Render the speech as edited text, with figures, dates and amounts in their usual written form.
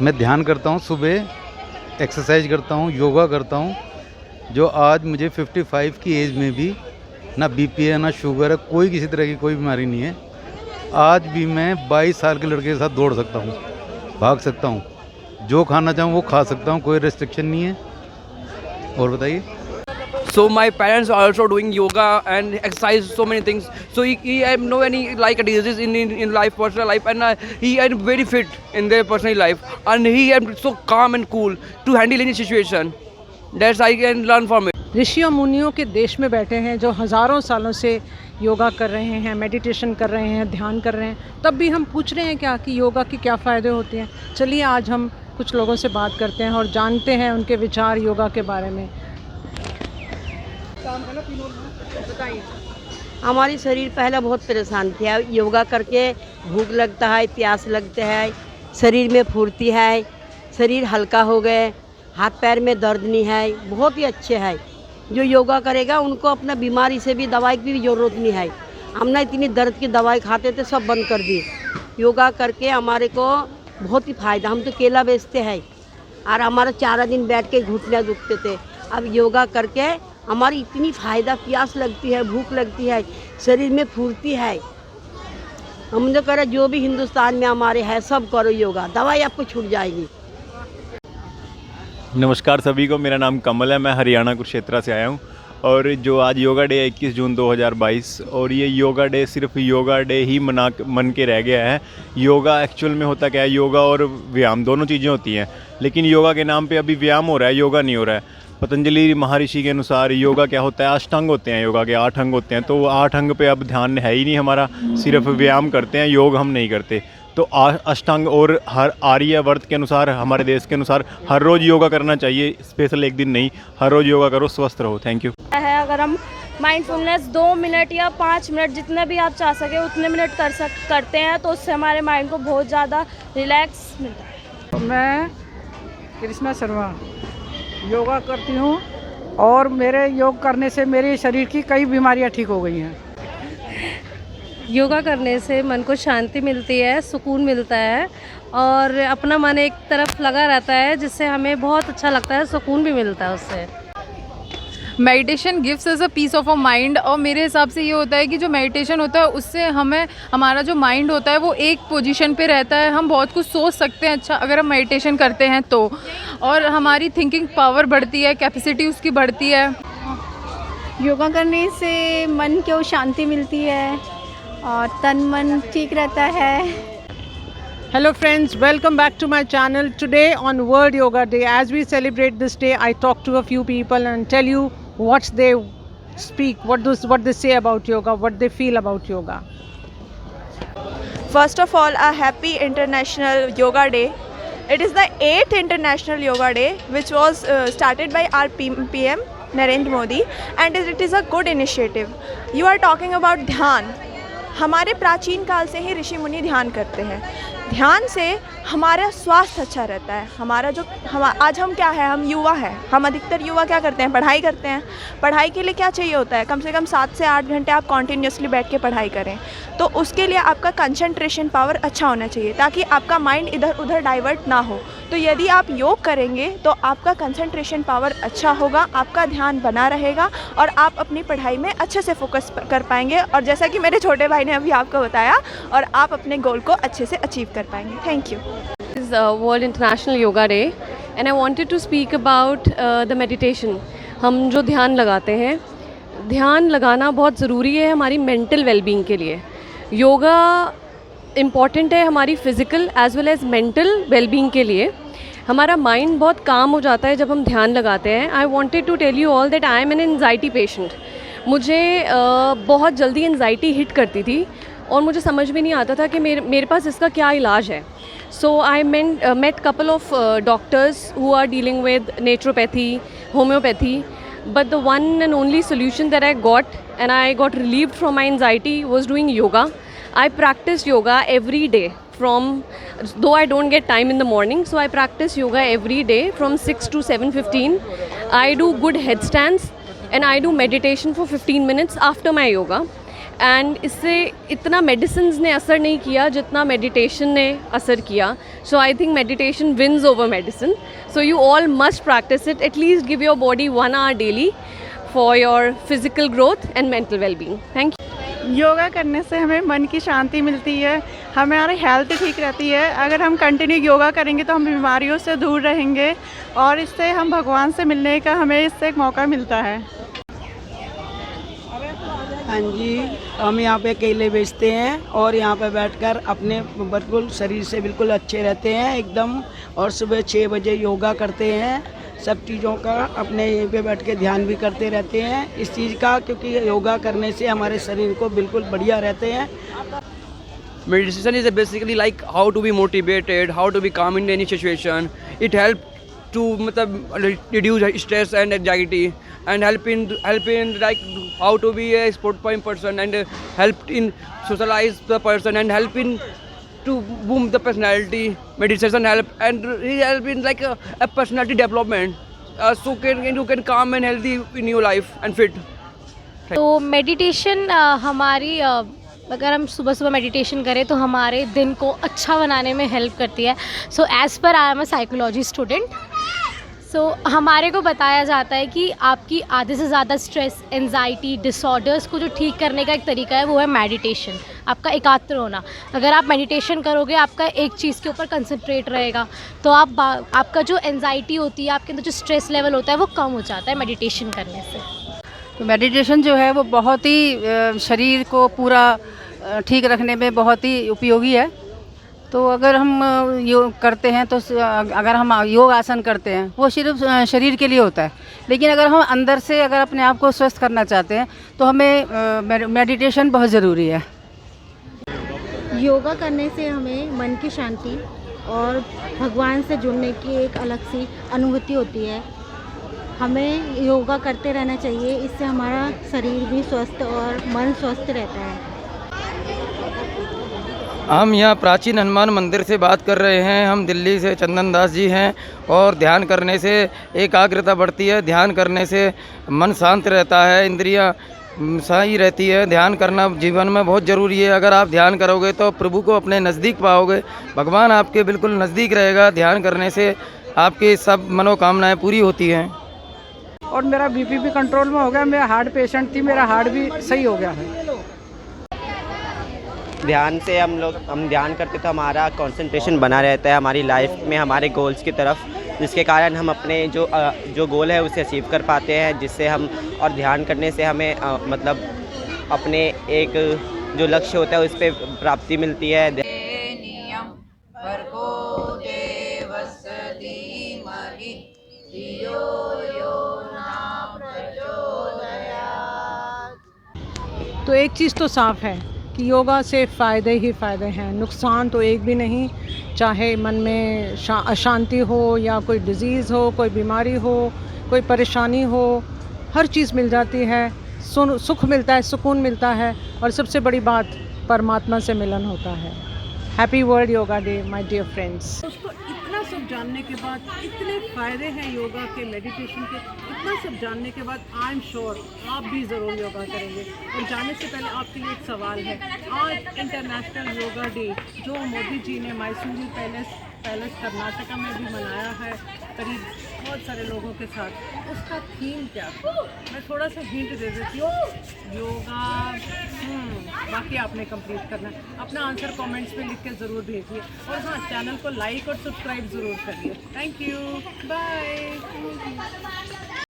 मैं ध्यान करता हूँ, सुबह एक्सरसाइज करता हूँ, योगा करता हूँ। जो आज मुझे 55 की एज में भी ना बीपी है, ना शुगर है, कोई किसी तरह की कोई बीमारी नहीं है। आज भी मैं 22 साल के लड़के के साथ दौड़ सकता हूँ, भाग सकता हूँ, जो खाना चाहूँ वो खा सकता हूँ, कोई रेस्ट्रिक्शन नहीं है। और बताइए। So my parents are also doing yoga and exercise, so many things. So he have no any like diseases in life, personal life, and he is very fit in their personal life, and he is so calm and cool to handle any situation. That's I can learn from it. ऋषियों मुनियों के देश में बैठे हैं जो हज़ारों सालों से योगा कर रहे हैं, मेडिटेशन कर रहे हैं, ध्यान कर रहे हैं। तब भी हम पूछ रहे हैं क्या कि योगा के क्या फ़ायदे होते हैं। चलिए आज हम कुछ लोगों से बात करते हैं और जानते हैं उनके विचार योगा के बारे में। बताइए। हमारी शरीर पहले बहुत परेशान थी, योगा करके भूख लगता है, प्यास लगता है, शरीर में फुर्ती है, शरीर हल्का हो गए, हाथ पैर में दर्द नहीं है, बहुत ही अच्छे है। जो योगा करेगा उनको अपना बीमारी से भी दवाई की भी ज़रूरत नहीं है। हमने इतनी दर्द की दवाई खाते थे, सब बंद कर दी। योगा करके हमारे को बहुत ही फ़ायदा। हम तो केला बेचते हैं और हमारा 4 दिन बैठ के घुटने दुखते थे। अब योगा करके हमारी इतनी फ़ायदा, प्यास लगती है, भूख लगती है, शरीर में फुर्ती है। हम तो कह जो भी हिंदुस्तान में हमारे है सब करो योगा, दवाई आपको छूट जाएगी। नमस्कार सभी को, मेरा नाम कमल है, मैं हरियाणा कुरुक्षेत्र से आया हूँ। और जो आज योगा डे है 21 जून 2022, और ये योगा डे सिर्फ योगा डे ही मन के रह गया है। योगा एक्चुअल में होता क्या है, योगा और व्यायाम दोनों चीज़ें होती हैं, लेकिन योगा के नाम पे अभी व्यायाम हो रहा है, योगा नहीं हो रहा है। पतंजलि महर्षि के अनुसार योगा क्या होता है, अष्टांग होते हैं, योगा के 8 अंग होते हैं। तो वो 8 अंग पे अब ध्यान है ही नहीं हमारा, सिर्फ व्यायाम करते हैं, योग हम नहीं करते। तो अष्टांग और हर आर्यवर्त के अनुसार, हमारे देश के अनुसार हर रोज़ योगा करना चाहिए, स्पेशल एक दिन नहीं, हर रोज़ योगा करो, स्वस्थ रहो। Thank you. है अगर हम माइंडफुलनेस 2 मिनट या 5 मिनट जितने भी आप चाह सके उतने मिनट करते हैं तो उससे हमारे माइंड को बहुत ज़्यादा रिलैक्स मिलता है। मैं कृष्णा शर्मा योगा करती हूँ और मेरे योग करने से मेरे शरीर की कई बीमारियाँ ठीक हो गई हैं। योगा करने से मन को शांति मिलती है, सुकून मिलता है और अपना मन एक तरफ लगा रहता है, जिससे हमें बहुत अच्छा लगता है, सुकून भी मिलता है उससे। Meditation gives us a peace of a mind, और मेरे हिसाब से ये होता है कि जो मेडिटेशन होता है उससे हमें हमारा जो माइंड होता है वो एक पोजीशन पे रहता है, हम बहुत कुछ सोच सकते हैं अच्छा अगर हम मेडिटेशन करते हैं तो, और हमारी थिंकिंग पावर बढ़ती है, कैपेसिटी उसकी बढ़ती है। योगा करने से मन को शांति मिलती है और तन मन ठीक रहता है। Hello friends, welcome back to my channel. Today on World Yoga Day, as we celebrate this day, I talk to a few people and tell you what they speak, what they say about yoga, what they feel about yoga. First of all, a happy International Yoga Day. It is the 8th International Yoga Day, which was started by our PM Narendra Modi, and it is a good initiative. You are talking about ध्यान। हमारे प्राचीन काल से ही ऋषि मुनि ध्यान करते हैं। ध्यान से हमारा स्वास्थ्य अच्छा रहता है। आज हम क्या है, हम युवा हैं, हम अधिकतर युवा क्या करते हैं, पढ़ाई करते हैं। पढ़ाई के लिए क्या चाहिए होता है, कम से कम 7 से 8 घंटे आप कॉन्टीन्यूसली बैठ के पढ़ाई करें। तो उसके लिए आपका कंसंट्रेशन पावर अच्छा होना चाहिए ताकि आपका माइंड इधर उधर डाइवर्ट ना हो। तो यदि आप योग करेंगे तो आपका कंसंट्रेशन पावर अच्छा होगा, आपका ध्यान बना रहेगा और आप अपनी पढ़ाई में अच्छे से फोकस कर पाएंगे, और जैसा कि मेरे छोटे भाई ने अभी आपको बताया, और आप अपने गोल को अच्छे से अचीव कर पाएंगे। Thank you. This is World International Yoga Day and I wanted to speak about the meditation. हम जो ध्यान लगाते हैं, ध्यान लगाना बहुत ज़रूरी है हमारी मेंटल वेलबींग के लिए। योगा इम्पॉर्टेंट है हमारी physical as well as mental wellbeing के लिए। हमारा माइंड बहुत काम हो जाता है जब हम ध्यान लगाते हैं। I wanted to tell you all that I am an anxiety patient. मुझे बहुत जल्दी एनजाइटी हिट करती थी और मुझे समझ में नहीं आता था कि मेरे पास इसका क्या इलाज है। सो आई met couple of doctors who are dealing with naturopathy, homeopathy, but the one and only solution that I got and I got relieved from my anxiety was doing yoga. I practice yoga every day though I don't get time in the morning, so I practice yoga every day from 6 to 7:15. I do good headstands and I do meditation for 15 minutes after my yoga. And इससे इतना medicines ने असर नहीं किया जितना meditation ने असर किया. So I think meditation wins over medicine. So you all must practice it. At least give your body 1 hour daily for your physical growth and mental wellbeing. Thank you. Yoga करने से हमें मन की शांति मिलती है, हमारी हेल्थ ठीक रहती है. अगर हम कंटिन्यू योगा करेंगे तो हम बीमारियों से दूर रहेंगे और इससे हम भगवान से मिलने का हमें इससे एक मौका मिलता है. हाँ जी, हम यहाँ पे केले बेचते हैं और यहाँ पे बैठकर अपने बिल्कुल शरीर से बिल्कुल अच्छे रहते हैं एकदम. और सुबह 6 बजे योगा करते हैं. सब चीज़ों का अपने यहीं पे बैठ के ध्यान भी करते रहते हैं इस चीज़ का, क्योंकि योगा करने से हमारे शरीर को बिल्कुल बढ़िया रहते हैं. Meditation is basically like how to be motivated, how to be calm in any situation. It helps to reduce stress and anxiety, and help in like how to be a sport point person, and help in socialize the person, and help in to boom the personality. Meditation help, and it help in like a personality development. So you can calm and healthy in your life and fit. तो meditation हमारी अगर हम सुबह सुबह meditation करें तो हमारे दिन को अच्छा बनाने में हेल्प करती है. So as per I am a psychology student. So हमारे को बताया जाता है कि आपकी आधे से ज़्यादा स्ट्रेस, एंजाइटी, डिसऑर्डर्स को जो ठीक करने का एक तरीका है वो है मेडिटेशन. आपका एकाग्र होना. अगर आप मेडिटेशन करोगे आपका एक चीज़ के ऊपर कंसंट्रेट रहेगा तो आपका जो एंजाइटी होती है, आपके अंदर जो स्ट्रेस लेवल होता है वो कम हो जाता है मेडिटेशन करने से. तो मेडिटेशन जो है वो बहुत ही शरीर को पूरा ठीक रखने में बहुत ही उपयोगी है. तो अगर हम योग करते हैं तो अगर हम योग आसन करते हैं वो सिर्फ शरीर के लिए होता है, लेकिन अगर हम अंदर से अगर अपने आप को स्वस्थ करना चाहते हैं तो हमें मेडिटेशन बहुत ज़रूरी है. योगा करने से हमें मन की शांति और भगवान से जुड़ने की एक अलग सी अनुभूति होती है. हमें योगा करते रहना चाहिए, इससे हमारा शरीर भी स्वस्थ और मन स्वस्थ रहता है. हम यहाँ प्राचीन हनुमान मंदिर से बात कर रहे हैं. हम दिल्ली से चंदन दास जी हैं. और ध्यान करने से एकाग्रता बढ़ती है. ध्यान करने से मन शांत रहता है, इंद्रियाँ सही रहती है. ध्यान करना जीवन में बहुत ज़रूरी है. अगर आप ध्यान करोगे तो प्रभु को अपने नज़दीक पाओगे. भगवान आपके बिल्कुल नज़दीक रहेगा. ध्यान करने से आपकी सब मनोकामनाएँ पूरी होती हैं. और मेरा बीपी भी कंट्रोल में हो गया. मैं हार्ट पेशेंट थी, मेरा हार्ट भी सही हो गया है. ध्यान से हम ध्यान करते तो हमारा कंसंट्रेशन बना रहता है हमारी लाइफ में हमारे गोल्स की तरफ, जिसके कारण हम अपने जो गोल है उसे अचीव कर पाते हैं. जिससे हम और ध्यान करने से हमें मतलब अपने एक जो लक्ष्य होता है उस पर प्राप्ति मिलती है. तो एक चीज़ तो साफ है कि योगा से फ़ायदे ही फ़ायदे हैं, नुकसान तो एक भी नहीं. चाहे मन में अशांति हो या कोई डिज़ीज़ हो, कोई बीमारी हो, कोई परेशानी हो, हर चीज़ मिल जाती है. सुख मिलता है, सुकून मिलता है और सबसे बड़ी बात परमात्मा से मिलन होता है. Happy world yoga day my dear friends. उसको इतना सब जानने के बाद, इतने फ़ायदे हैं योगा के, मेडिटेशन के, इतना सब जानने के बाद आई एम श्योर आप भी ज़रूर योगा करेंगे. और जाने से पहले आपके लिए एक सवाल है. आज इंटरनेशनल योगा डे जो मोदी जी ने मैसूरू पैलेस कर्नाटका में भी मनाया है करीब बहुत सारे लोगों के साथ, उसका थीम क्या था मैं थोड़ा सा हिंट दे देती हूँ. योगा. बाकी आपने कंप्लीट करना. अपना आंसर कमेंट्स में लिख के ज़रूर भेजिए. और हाँ, चैनल को लाइक और सब्सक्राइब ज़रूर करिए. Thank you. बाय.